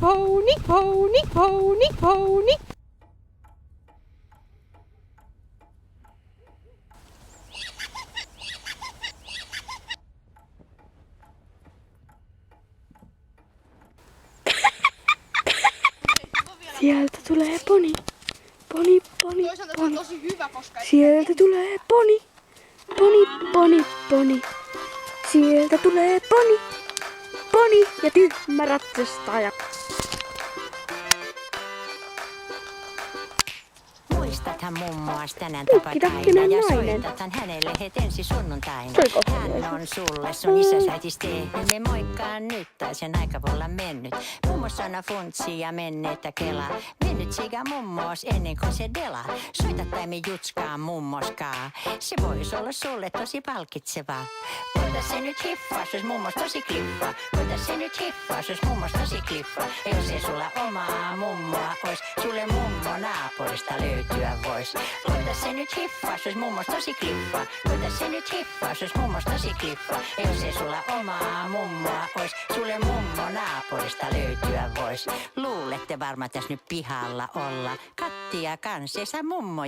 pony, pony, pony, pony. Sieltä tulee poni. Poni, poni, Toisaalta se poni. on tosi hyvä, koska... Sieltä tulee poni. Poni, poni, poni. Sieltä tulee poni. Poni ja tyhmä ratsastaja. Muistathan mummoas tänään Tukkidakkinen tapapäivä ja nainen. soitathan hänelle het ensi sunnuntaina. Soiko? Hän on sulle sun isäsäitis tehnyt, me moikkaan nyt tai sen aika voi olla mennyt. Mummo sana funtsi ja menneitä kelaa. Mennyt siga mummoos ennen kuin se delaa. Soita tai me jutskaa mummoskaa. Se vois olla sulle tosi palkitsevaa. Koita se nyt hiffaa, jos mummos tosi kliffaa. Koita se nyt hiffaa, jos mummos tosi kliffaa. Ja jos ei sulla omaa mummoa ois, sulle mummo naapurista löytyä vois. Koita se nyt hiffaa, jos mummos tosi kliffaa. Koita se nyt hiffaa, jos mummos tosi kliffaa. Ja jos ei sulla omaa mummoa ois, sulle mummo naapurista löytyä vois. Luulette varmaan tässä nyt pihalla olla. Kattia kansessa mummoja.